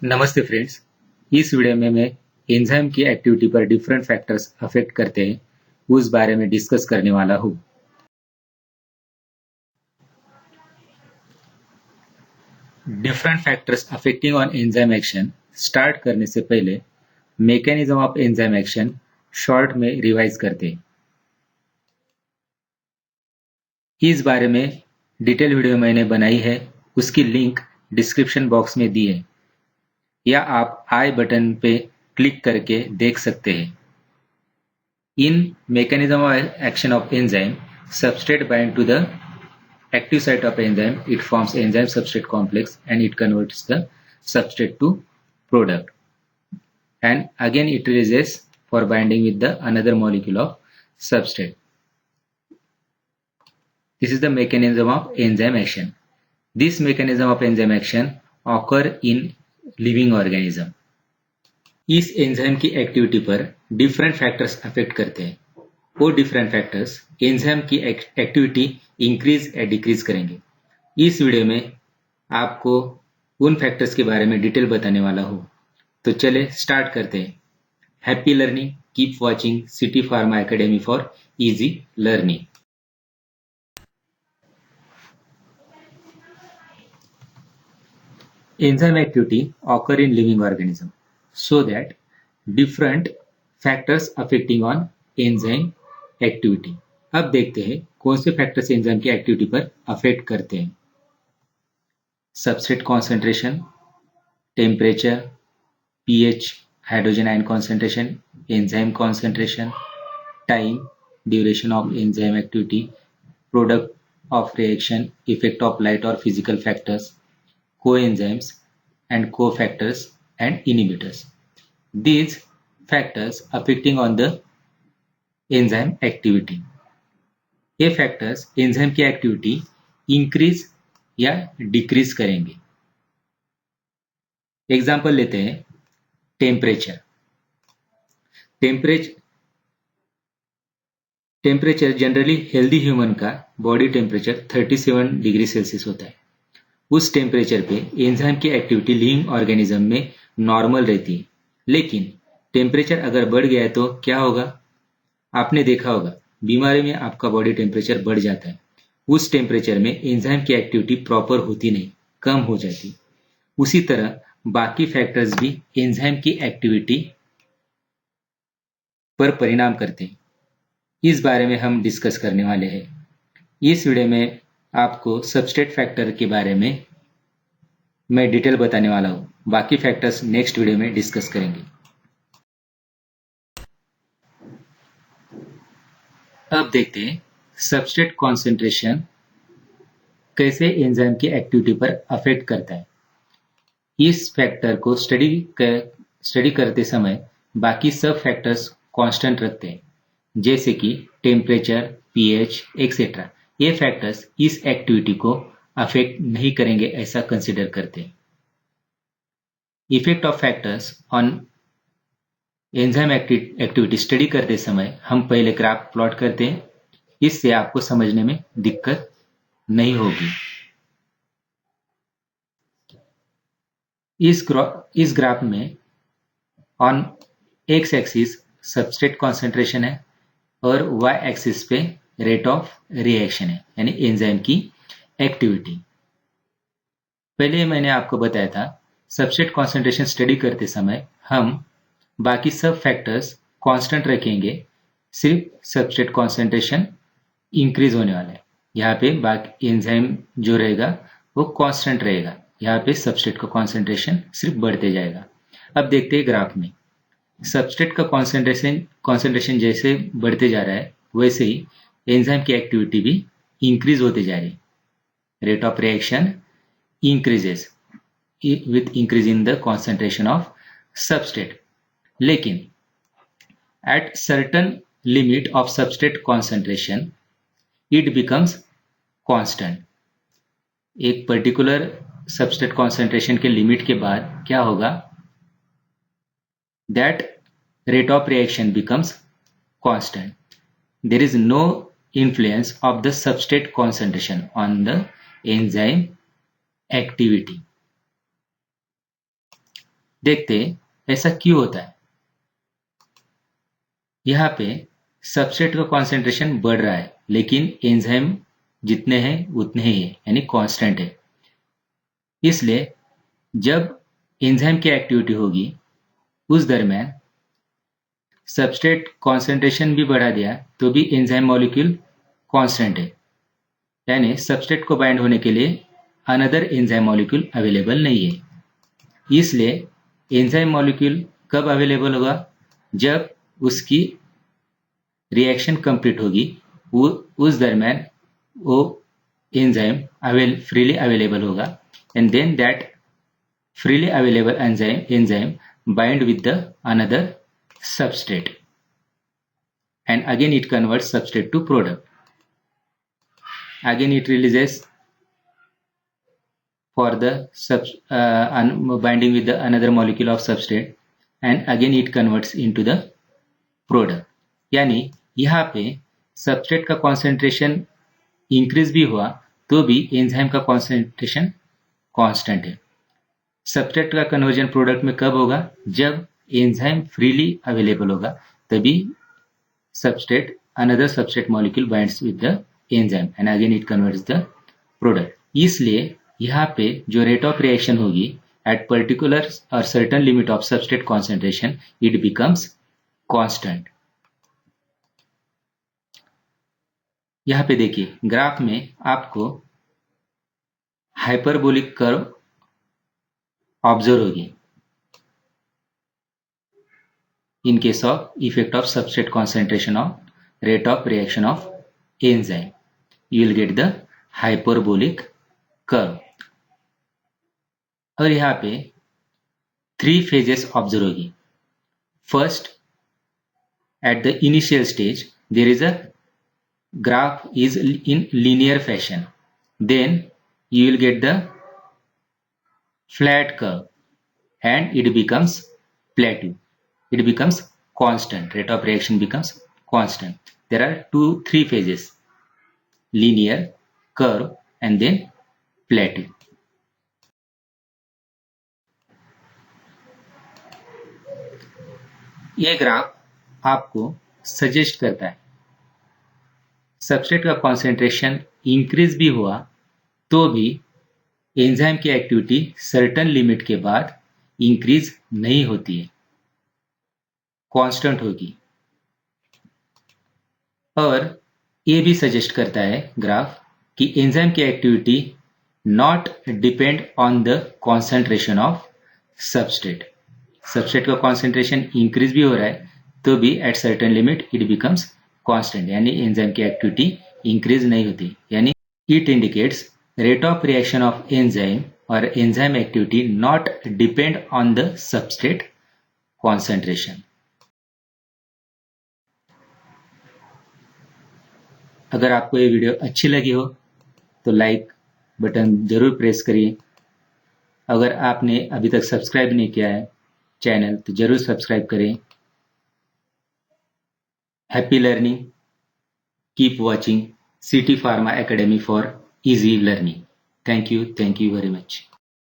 नमस्ते फ्रेंड्स। इस वीडियो में मैं एंजाइम की एक्टिविटी पर डिफरेंट फैक्टर्स अफेक्ट करते हैं उस बारे में डिस्कस करने वाला हूँ। Different factors affecting on enzyme action start करने से पहले mechanism of enzyme action short में रिवाइज करते हैं। इस बारे में डिटेल वीडियो मैंने बनाई है, उसकी लिंक डिस्क्रिप्शन बॉक्स में दी है या आप आई बटन पे क्लिक करके देख सकते हैं। In mechanism of action of enzyme, substrate bind to the active site of enzyme. It forms enzyme substrate complex and it converts the substrate to product. And again it releases for binding with the another molecule of substrate. This is the mechanism of enzyme action. This mechanism of enzyme action occur in living organism. इस enzyme की activity पर different factors affect करते हैं। वो different factors enzyme की activity increase या decrease करेंगे। इस वीडियो में आपको उन फैक्टर्स के बारे में डिटेल बताने वाला हूँ। तो चले स्टार्ट करते हैं। Happy learning, keep watching city pharma academy for easy learning. Enzyme activity occur in living organism so that different factors affecting on enzyme activity. अब देखते हैं कौन से फैक्टर्स एंजाइम की एक्टिविटी पर अफेक्ट करते हैं। Substrate concentration, temperature, pH, hydrogen ion concentration, enzyme concentration, time, duration of enzyme activity, product of reaction, effect of light और physical factors, coenzymes and cofactors and inhibitors. These factors affecting on the enzyme activity. ये factors enzyme की activity increase या decrease करेंगे। Example लेते हैं temperature. Temperature generally healthy human का body temperature 37 degree Celsius होता है। उस टेम्परेचर पे एंजाइम की एक्टिविटी लिविंग ऑर्गेनिज्म में नॉर्मल रहती है, लेकिन टेम्परेचर अगर बढ़ गया है तो क्या होगा? आपने देखा होगा बीमारी में आपका बॉडी टेम्परेचर बढ़ जाता है। उस टेम्परेचर में एंजाइम की एक्टिविटी प्रॉपर होती नहीं, कम हो जाती। उसी तरह बाकी फैक्टर्स भी एंजाइम की एक्टिविटी पर परिणाम करते हैं। इस बारे में हम डिस्कस करने वाले हैं। इस वीडियो में आपको सबस्ट्रेट फैक्टर के बारे में मैं डिटेल बताने वाला हूँ। बाकी फैक्टर्स नेक्स्ट वीडियो में डिस्कस करेंगे। अब देखते हैं सबस्ट्रेट कॉन्सेंट्रेशन कैसे एंजाइम की एक्टिविटी पर अफेक्ट करता है। इस फैक्टर को स्टडी करते समय बाकी सब फैक्टर्स कांस्टेंट रखते हैं, जैसे कि टेम्परेचर, पीएच एक्सेट्रा। ये फैक्टर्स इस एक्टिविटी को अफेक्ट नहीं करेंगे ऐसा कंसिडर करते हैं। Effect of factors on enzyme activity study करते समय हम पहले ग्राफ प्लॉट करते हैं, इससे आपको समझने में दिक्कत नहीं होगी। इस ग्राफ में on x axis substrate concentration है और वाई एक्सिस पे रेट ऑफ रिएक्शन है, यानी एंजाइम की एक्टिविटी। पहले मैंने आपको बताया था सबस्ट्रेट कॉन्सेंट्रेशन स्टडी करते समय हम बाकी सब फैक्टर्स कांस्टेंट रखेंगे, सिर्फ सबस्ट्रेट कॉन्सेंट्रेशन इंक्रीज होने वाला है। यहाँ पे बाकी एंजाइम जो रहेगा वो कांस्टेंट रहेगा, यहाँ पे सबस्ट्रेट का कॉन्सेंट्रेशन सिर्फ बढ़ते जाएगा। अब देखते हैं ग्राफ में सबस्ट्रेट का कॉन्सेंट्रेशन जैसे बढ़ते जा रहा है वैसे ही एंजाइम की एक्टिविटी भी इंक्रीज होते जा रही है। Rate of reaction increases with increase in the concentration of substrate, लेकिन at certain limit of substrate concentration it becomes constant. एक पर्टिकुलर सबस्ट्रेट कॉन्सेंट्रेशन के लिमिट के बाद क्या होगा? That rate of reaction becomes constant. There is no influence of the substrate concentration on the enzyme activity. देखते हैं ऐसा क्यों होता है। यहाँ पे सबस्ट्रेट का कॉन्सेंट्रेशन बढ़ रहा है लेकिन एंजाइम जितने हैं उतने ही है, यानी कांस्टेंट है। इसलिए जब एंजाइम की एक्टिविटी होगी उस दरमियान सबस्ट्रेट कॉन्सेंट्रेशन भी बढ़ा दिया तो भी एंजाइम मॉलिक्यूल कांस्टेंट है, यानी सबस्ट्रेट को बाइंड होने के लिए अनदर एंजाइम मॉलिक्यूल अवेलेबल नहीं है। इसलिए एंजाइम मॉलिक्यूल कब अवेलेबल होगा, जब उसकी रिएक्शन कंप्लीट होगी उस दरमियान वो एंजाइम फ्रीली अवेलेबल होगा, and then that freely available enzyme bind with the another substrate, and again it converts substrate to product. Again it releases for the binding with the another molecule of substrate, and again it converts into the product. यानी यहाँ पे substrate का concentration increase भी हुआ तो भी enzyme का concentration constant है। सबस्ट्रेट का कन्वर्जन प्रोडक्ट में कब होगा, जब एंजाइम फ्रीली अवेलेबल होगा, तभी substrate another substrate molecule binds with the enzyme and again it converts the product. इसलिए यहाँ पे जो रेट ऑफ रिएक्शन होगी एट पर्टिकुलर और certain limit of substrate concentration it becomes constant. यहाँ पे देखिए ग्राफ में आपको हाइपरबोलिक कर्व ऑब्जर्व होगी in case of effect of substrate concentration of rate of reaction of enzyme, you will get the hyperbolic curve। और यहाँ पे 3 phases observe होगी। First, at the initial stage there is a graph is in linear fashion, then you will get the flat curve and it becomes plateau, it becomes constant, rate of reaction becomes constant। There are 3 phases, linear, curve and then plateau। यह graph आपको suggest करता है substrate का concentration increase भी हुआ तो भी enzyme की एक्टिविटी सर्टेन लिमिट के बाद इंक्रीज नहीं होती है, कांस्टेंट होगी। और ये भी सजेस्ट करता है ग्राफ कि एंजाइम की activity not depend on the concentration of substrate. Substrate का कॉन्सेंट्रेशन इंक्रीज भी हो रहा है तो भी at certain limit it becomes constant, यानी एंजाइम की एक्टिविटी इंक्रीज नहीं होती, यानी it indicates rate of reaction of enzyme or enzyme activity not depend on the substrate concentration। अगर आपको ये वीडियो अच्छी लगी हो तो लाइक बटन जरूर प्रेस करिए। अगर आपने अभी तक सब्सक्राइब नहीं किया है चैनल तो जरूर सब्सक्राइब करें। Happy learning, keep watching city pharma academy for easy learning। Thank you very much।